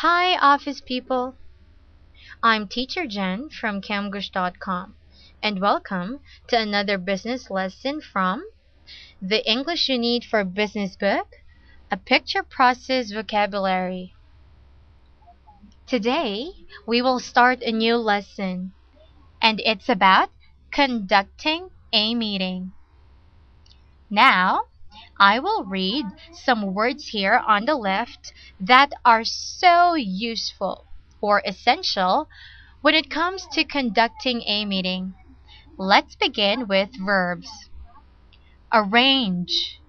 Hi, office people. I'm Teacher Jen from Camgush.com, and welcome to another business lesson from The English You Need for Business book, a picture process vocabulary. Today, we will start a new lesson, and it's about conducting a meeting. Now, I will read some words here on the left that are so useful or essential when it comes to conducting a meeting. Let's begin with verbs. Arrange,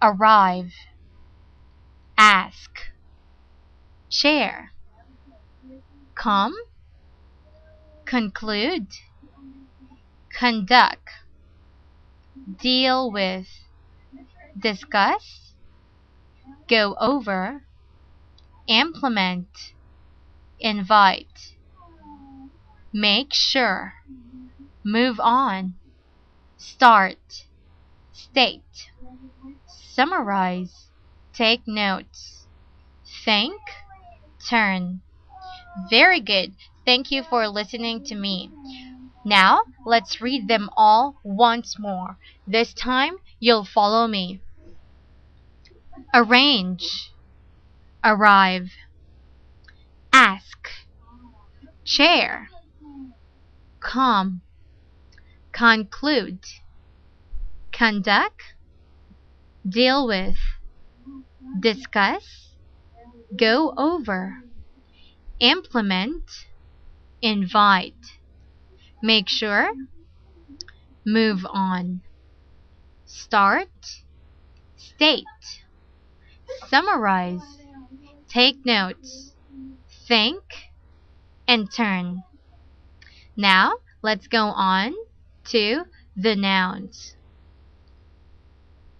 arrive, ask, share, come, conclude, conduct, deal with, discuss, go over, implement, invite, make sure, move on, start, state, summarize, take notes, think, turn. Very good. Thank you for listening to me. Now, let's read them all once more. This time, you'll follow me. Arrange, arrive, ask, share, come, conclude, conduct, deal with, discuss, go over, implement, invite, make sure, move on, start, state, summarize, take notes, think, and turn. Now, let's go on to the nouns.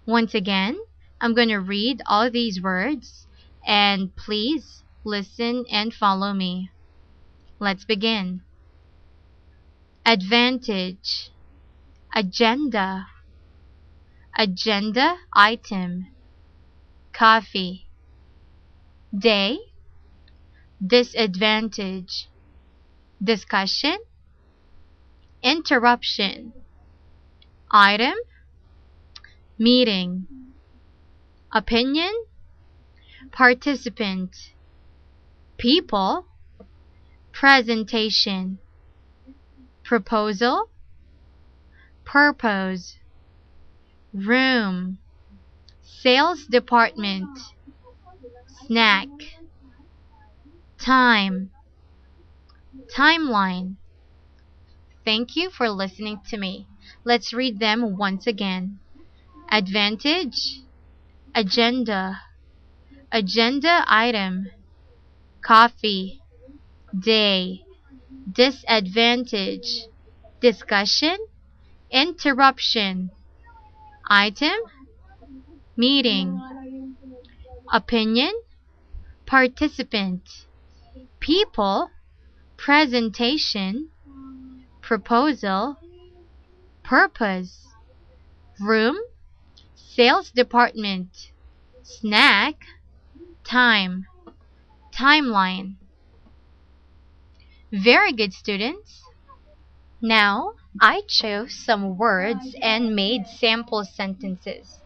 Once again, I'm going to read all these words, and please listen and follow me. Let's begin. Advantage, agenda, agenda item, coffee, day, disadvantage, discussion, interruption, item, meeting, opinion, participant, people, presentation, proposal, purpose, room, sales department, snack, time, timeline. Thank you for listening to me. Let's read them once again. Advantage, agenda, agenda item, coffee, day, disadvantage, discussion, interruption, item, meeting, opinion, participant, people, presentation, proposal, purpose, room, sales department, snack, time, timeline. Very good, students. Now, I chose some words and made sample sentences.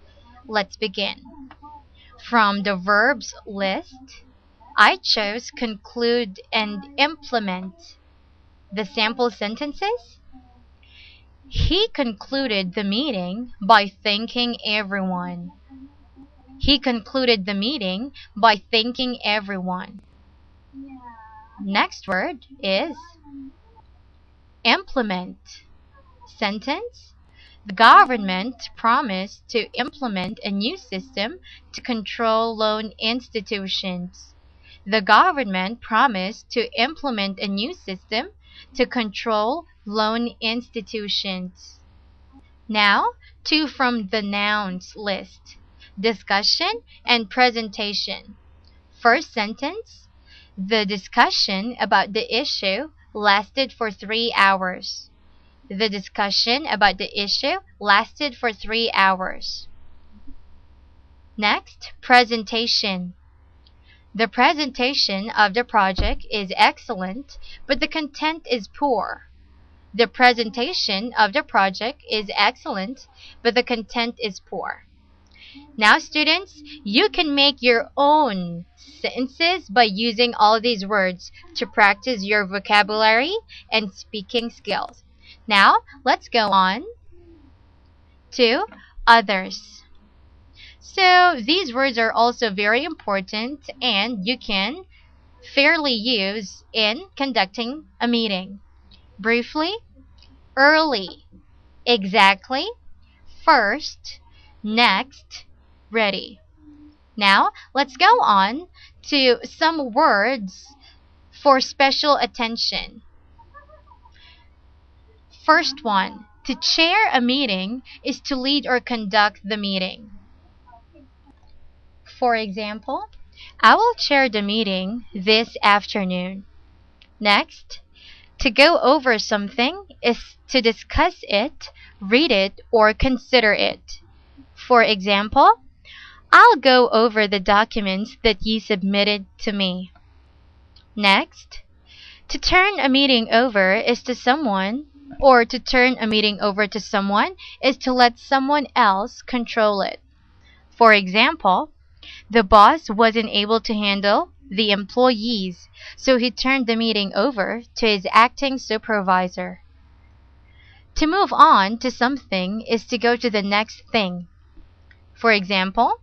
Let's begin. From the verbs list, I chose conclude and implement. The sample sentences? He concluded the meeting by thanking everyone. He concluded the meeting by thanking everyone. Next word is implement. Sentence: the government promised to implement a new system to control loan institutions. The government promised to implement a new system to control loan institutions. Now, two from the nouns list: discussion and presentation. First sentence: the discussion about the issue lasted for 3 hours. The discussion about the issue lasted for 3 hours. Next, presentation. The presentation of the project is excellent, but the content is poor. The presentation of the project is excellent, but the content is poor. Now, students, you can make your own sentences by using all these words to practice your vocabulary and speaking skills. Now, let's go on to others. So, these words are also very important and you can fairly use in conducting a meeting. Briefly, early, exactly, first, next, ready. Now, let's go on to some words for special attention. First one, to chair a meeting is to lead or conduct the meeting. For example, I will chair the meeting this afternoon. Next, to go over something is to discuss it, read it, or consider it. For example, I'll go over the documents that you submitted to me. Next, to turn a meeting over is to someone, or to turn a meeting over to someone is to let someone else control it. For example, the boss wasn't able to handle the employees, so he turned the meeting over to his acting supervisor. To move on to something is to go to the next thing. For example,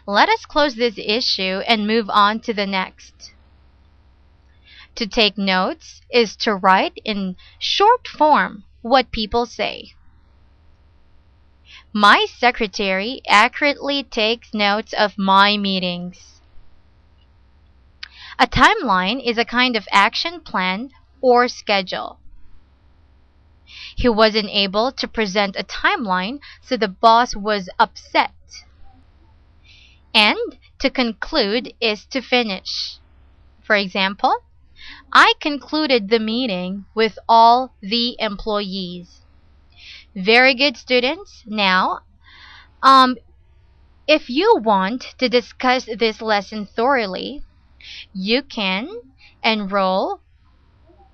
let us close this issue and move on to the next. To take notes is to write in short form what people say. My secretary accurately takes notes of my meetings. A timeline is a kind of action plan or schedule. He wasn't able to present a timeline, so the boss was upset. And to conclude is to finish. For example, I concluded the meeting with all the employees. Very good, students. Now, if you want to discuss this lesson thoroughly, you can enroll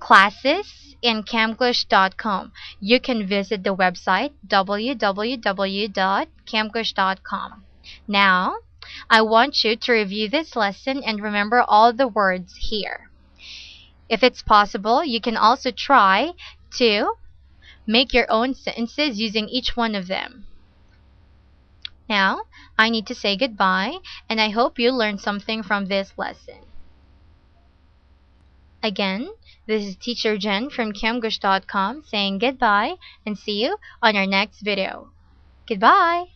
classes in camglish.com. You can visit the website www.camglish.com. Now, I want you to review this lesson and remember all the words here. If it's possible, you can also try to make your own sentences using each one of them. Now, I need to say goodbye, and I hope you learned something from this lesson. Again, this is Teacher Jen from camglish.com saying goodbye and see you on our next video. Goodbye!